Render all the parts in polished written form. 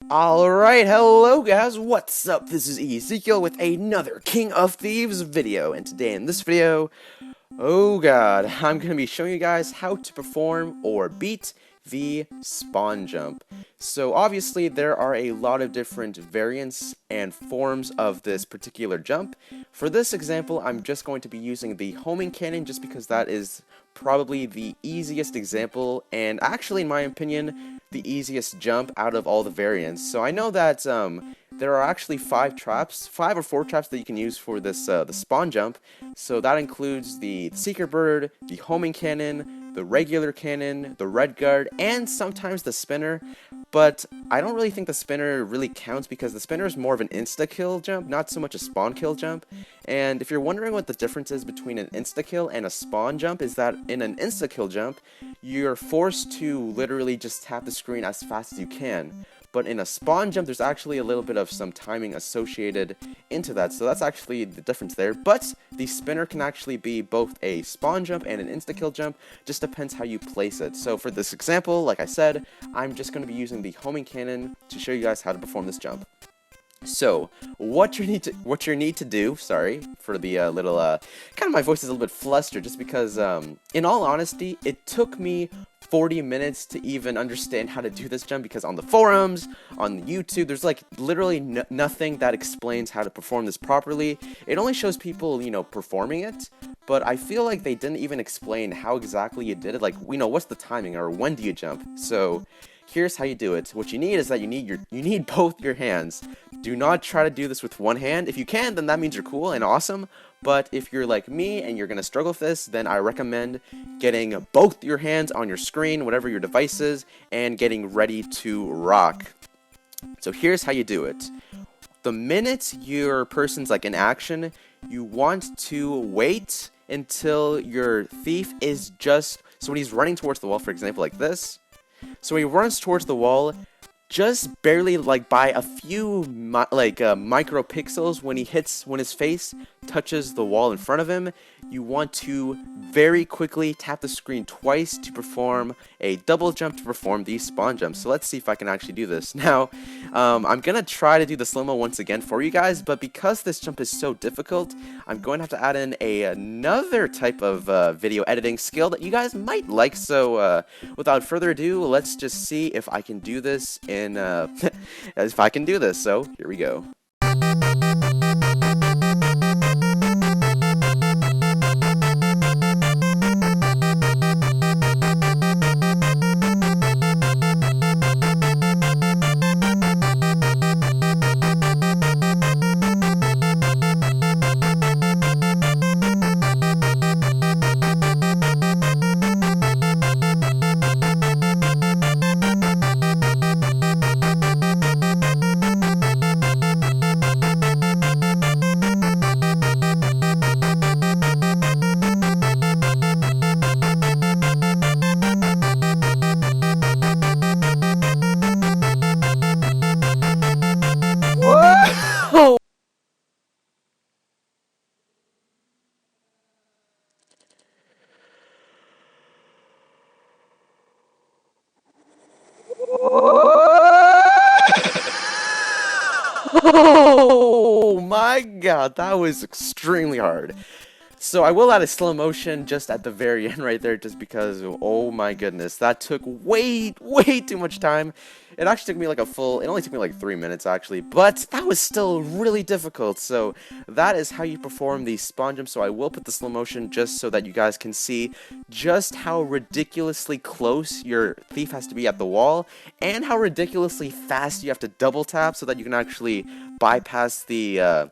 Alright, hello guys, what's up? This is Ezekiel with another King of Thieves video, and today in this video, oh god, I'm going to be showing you guys how to perform or beat the spawn jump. So obviously there are a lot of different variants and forms of this particular jump. For this example, I'm just going to be using the homing cannon just because that is probably the easiest example and actually in my opinion the easiest jump out of all the variants. So I know that there are actually five or four traps that you can use for this the spawn jump. So that includes the Seeker Bird, the homing cannon, the regular cannon, the red guard, and sometimes the spinner. But I don't really think the spinner really counts because the spinner is more of an insta-kill jump, not so much a spawn kill jump. And if you're wondering what the difference is between an insta-kill and a spawn jump, is that in an insta-kill jump, you're forced to literally just tap the screen as fast as you can. But in a spawn jump, there's actually a little bit of some timing associated into that, so that's actually the difference there. But the spinner can actually be both a spawn jump and an insta-kill jump, just depends how you place it. So for this example, like I said, I'm just going to be using the homing cannon to show you guys how to perform this jump. So, what you need to do, sorry for the kind of my voice is a little bit flustered just because, in all honesty, it took me 40 minutes to even understand how to do this jump because on the forums, on YouTube, there's like literally nothing that explains how to perform this properly. It only shows people, performing it, but I feel like they didn't even explain how exactly you did it, like, what's the timing or when do you jump? So, here's how you do it. What you need is that you need both your hands. Do not try to do this with one hand. If you can, then that means you're cool and awesome. But if you're like me and you're gonna struggle with this, then I recommend getting both your hands on your screen, whatever your device is, and getting ready to rock. So here's how you do it. The minute your person's like in action, you want to wait until your thief is just, so when he's running towards the wall, for example, like this. So when he runs towards the wall, just barely like by a few micro pixels when his face touches the wall in front of him, you want to very quickly tap the screen twice to perform a double jump to perform the spawn jump. So let's see if I can actually do this. Now, I'm gonna try to do the slow-mo once again for you guys, but because this jump is so difficult, I'm going to have to add in another type of video editing skill that you guys might like. So without further ado, let's just see if I can do this in if I can do this. So here we go. Whoa! Oh my god, that was extremely hard. So I will add a slow motion just at the very end right there just because, oh my goodness, that took way too much time. It actually took me like it only took me like 3 minutes actually, but that was still really difficult. So that is how you perform the spawn jump. So I will put the slow motion just so that you guys can see just how ridiculously close your thief has to be at the wall and how ridiculously fast you have to double tap so that you can actually bypass the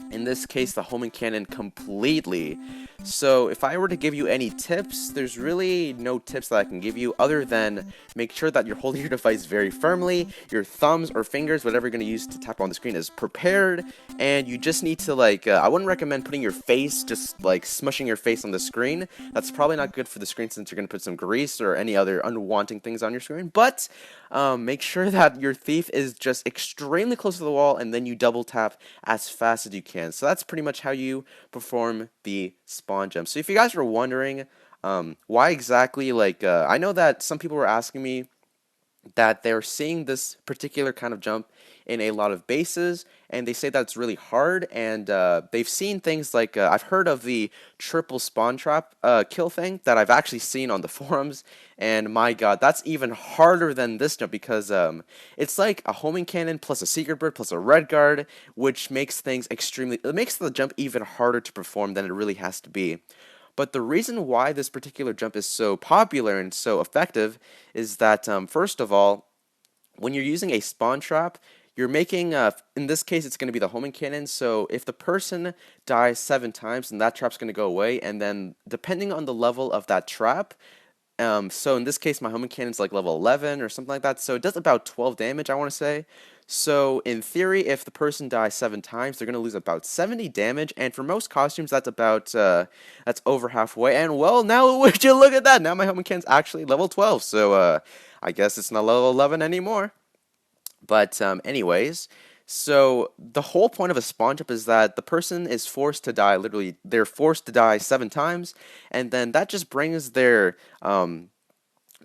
in this case the homing cannon completely. So if I were to give you any tips, there's really no tips that I can give you other than make sure that you're holding your device very firmly, your thumbs or fingers, whatever you're going to use to tap on the screen is prepared, and you just need to I wouldn't recommend putting your face, just like smushing your face on the screen. That's probably not good for the screen since you're going to put some grease or any other unwanting things on your screen, but make sure that your thief is just extremely close to the wall and then you double tap as fast as you can. So that's pretty much how you perform the spawn jump. So if you guys were wondering why exactly, I know that some people were asking me that they're seeing this particular kind of jump in a lot of bases, and they say that it's really hard. And they've seen things like I've heard of the triple spawn trap kill thing that I've actually seen on the forums, and my god, that's even harder than this jump because it's like a homing cannon plus a secret bird plus a red guard, which makes things extremely. It makes the jump even harder to perform than it really has to be. But the reason why this particular jump is so popular and so effective is that, first of all, when you're using a spawn trap, you're making, in this case, it's going to be the homing cannon. So if the person dies 7 times, then that trap's going to go away. And then depending on the level of that trap, so in this case, my homing cannon's like level 11 or something like that. So it does about 12 damage, I want to say. So in theory, if the person dies 7 times, they're going to lose about 70 damage. And for most costumes, that's about, that's over halfway. And well, now would you look at that? Now my homing cannon's actually level 12. So I guess it's not level 11 anymore. But anyways, so the whole point of a spawn jump is that the person is forced to die, literally, they're forced to die 7 times, and then that just brings their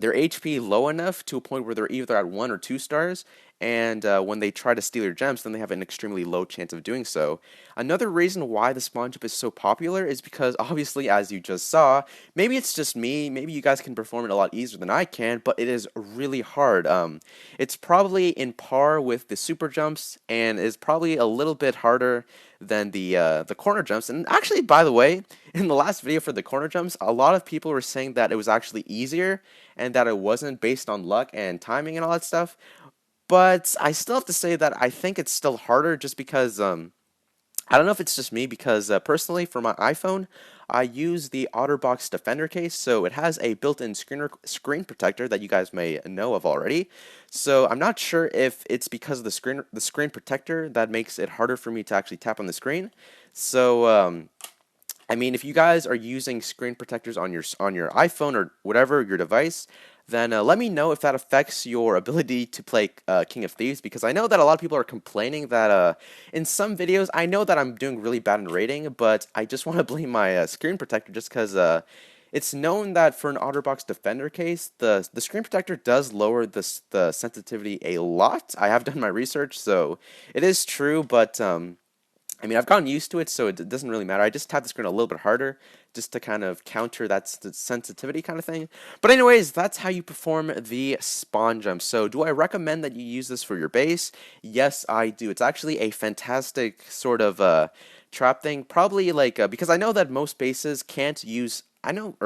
HP low enough to a point where they're either at 1 or 2 stars, and when they try to steal your gems, then they have an extremely low chance of doing so. Another reason why the spawn jump is so popular is because, obviously, as you just saw, maybe it's just me, maybe you guys can perform it a lot easier than I can, but it is really hard. It's probably in par with the super jumps, and is probably a little bit harder than the corner jumps. And actually, by the way, in the last video for the corner jumps, a lot of people were saying that it was actually easier and that it wasn't based on luck and timing and all that stuff. But I still have to say that I think it's still harder just because I don't know if it's just me because personally for my iPhone I use the OtterBox Defender case, so it has a built-in screen protector that you guys may know of already. So I'm not sure if it's because of the screen protector that makes it harder for me to actually tap on the screen. So I mean, if you guys are using screen protectors on your iPhone or whatever your device, then let me know if that affects your ability to play King of Thieves, because I know that a lot of people are complaining that in some videos, I know that I'm doing really bad in rating, but I just want to blame my screen protector just because it's known that for an OtterBox Defender case, the screen protector does lower the sensitivity a lot. I have done my research, so it is true, but I mean, I've gotten used to it, so it doesn't really matter. I just tap the screen a little bit harder just to kind of counter that sensitivity kind of thing. But anyways, that's how you perform the spawn jump. So do I recommend that you use this for your base? Yes, I do. It's actually a fantastic sort of trap thing. Probably like, because I know that most bases can't use,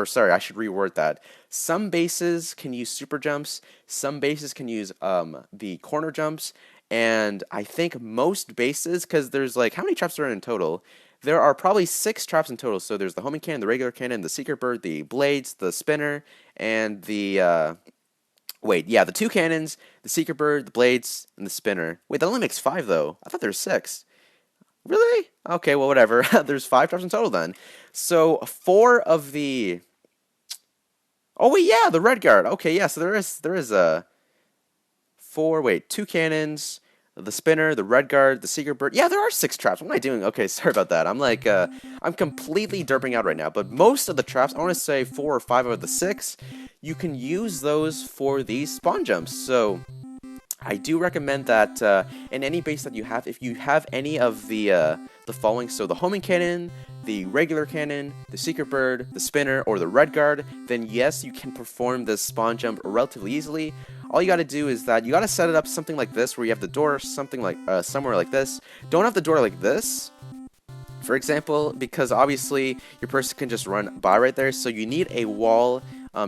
sorry, I should reword that. Some bases can use super jumps, some bases can use the corner jumps, and I think most bases, because there's like, how many traps are in total? There are probably 6 traps in total. So there's the homing cannon, the regular cannon, the secret bird, the blades, the spinner, and the, the 2 cannons, the secret bird, the blades, and the spinner. Wait, that only makes 5 though. I thought there were 6. Really? Okay, well, whatever. There's 5 traps in total then. So 4 of the... Oh, wait, yeah, the red guard. Okay, yeah, so there is a... 2 cannons, the spinner, the red guard, the secret bird. Yeah, there are 6 traps. What am I doing? Okay, sorry about that. I'm like, I'm completely derping out right now. But most of the traps, I want to say 4 or 5 out of the 6, you can use those for these spawn jumps. So I do recommend that in any base that you have, if you have any of the following, so the homing cannon, the regular cannon, the secret bird, the spinner, or the red guard, then yes, you can perform this spawn jump relatively easily. All you gotta do is that you gotta set it up something like this, where you have the door something like somewhere like this. Don't have the door like this, for example, because obviously your person can just run by right there. So you need a wall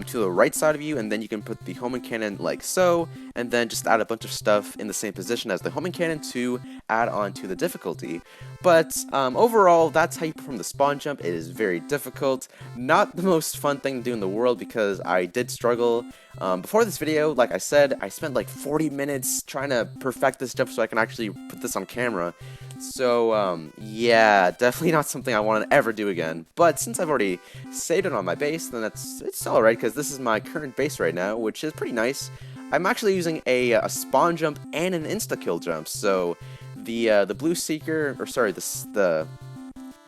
to the right side of you, and then you can put the homing cannon like so, and then just add a bunch of stuff in the same position as the homing cannon to add on to the difficulty. But overall, that's how you perform the spawn jump. It is very difficult, not the most fun thing to do in the world, because I did struggle. Before this video, like I said, I spent like 40 minutes trying to perfect this jump so I can actually put this on camera. So, yeah, definitely not something I want to ever do again. But since I've already saved it on my base, then it's alright, because this is my current base right now, which is pretty nice. I'm actually using a spawn jump and an insta-kill jump. So, the blue seeker, or sorry, the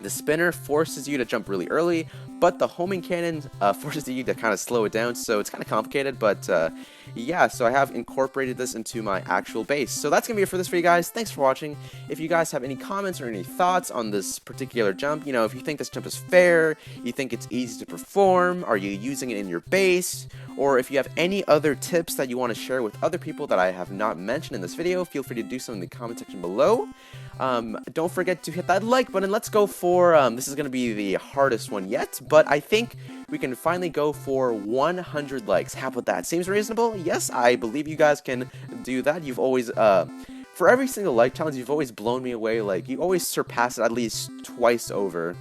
spinner forces you to jump really early, but the homing cannon forces you to kind of slow it down, so it's kind of complicated, but yeah, so I have incorporated this into my actual base. So that's going to be it for this video, guys. Thanks for watching. If you guys have any comments or any thoughts on this particular jump, you know, if you think this jump is fair, you think it's easy to perform, are you using it in your base, or if you have any other tips that you want to share with other people that I have not mentioned in this video, feel free to do so in the comment section below. Don't forget to hit that like button. Let's go for, this is going to be the hardest one yet, but I think we can finally go for 100 likes. How about that? Seems reasonable? Yes, I believe you guys can do that. You've always, for every single like challenge, you've always blown me away. Like, you always surpass it at least twice over,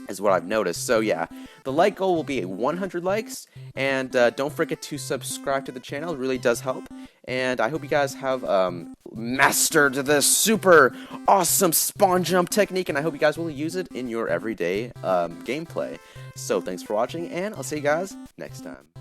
is what I've noticed. So yeah, the like goal will be 100 likes, and don't forget to subscribe to the channel. It really does help. And I hope you guys have mastered this super awesome spawn jump technique, and I hope you guys will use it in your everyday gameplay. So thanks for watching, and I'll see you guys next time.